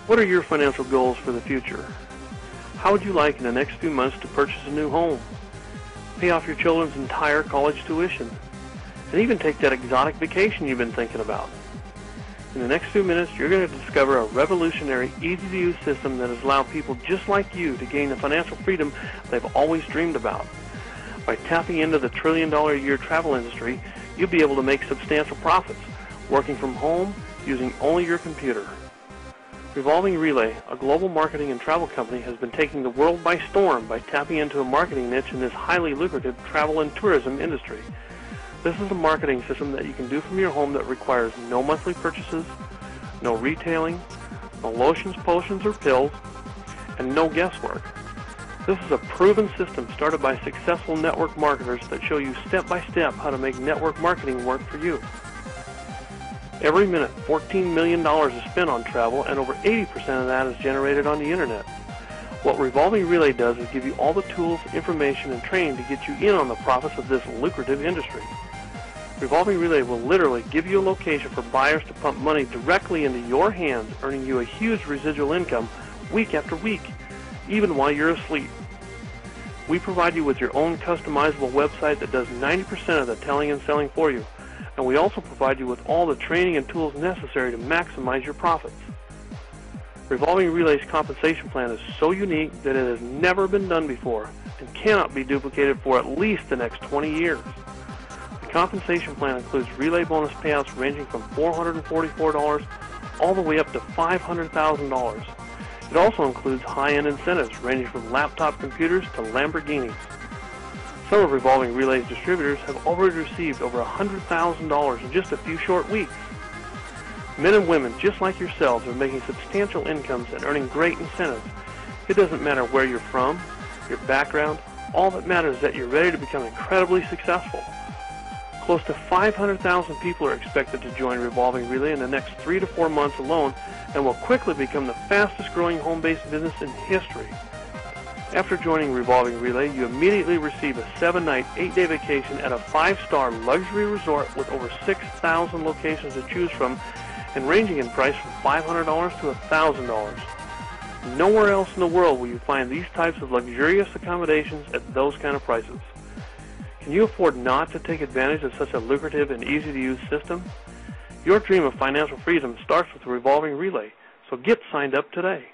What are your financial goals for the future? How would you like in the next few months to purchase a new home, pay off your children's entire college tuition, and even take that exotic vacation you've been thinking about? In the next few minutes, you're going to discover a revolutionary, easy-to-use system that has allowed people just like you to gain the financial freedom they've always dreamed about. By tapping into the trillion-dollar-a-year travel industry, you'll be able to make substantial profits, working from home using only your computer. Revolving Relay, a global marketing and travel company, has been taking the world by storm by tapping into a marketing niche in this highly lucrative travel and tourism industry. This is a marketing system that you can do from your home that requires no monthly purchases, no retailing, no lotions, potions, or pills, and no guesswork. This is a proven system started by successful network marketers that show you step-by-step how to make network marketing work for you. Every minute, $14 million is spent on travel, and over 80% of that is generated on the internet. What Revolving Relay does is give you all the tools, information, and training to get you in on the profits of this lucrative industry. Revolving Relay will literally give you a location for buyers to pump money directly into your hands, earning you a huge residual income week after week, even while you're asleep. We provide you with your own customizable website that does 90% of the telling and selling for you. And we also provide you with all the training and tools necessary to maximize your profits. Revolving Relay's compensation plan is so unique that it has never been done before and cannot be duplicated for at least the next 20 years. The compensation plan includes relay bonus payouts ranging from $444 all the way up to $500,000. It also includes high-end incentives ranging from laptop computers to Lamborghinis. Some of Revolving Relay's distributors have already received over $100,000 in just a few short weeks. Men and women just like yourselves are making substantial incomes and earning great incentives. It doesn't matter where you're from, your background, all that matters is that you're ready to become incredibly successful. Close to 500,000 people are expected to join Revolving Relay in the next 3 to 4 months alone and will quickly become the fastest growing home-based business in history. After joining Revolving Relay, you immediately receive a 7-night, 8-day vacation at a 5-star luxury resort with over 6,000 locations to choose from and ranging in price from $500 to $1,000. Nowhere else in the world will you find these types of luxurious accommodations at those kind of prices. Can you afford not to take advantage of such a lucrative and easy-to-use system? Your dream of financial freedom starts with Revolving Relay, so get signed up today.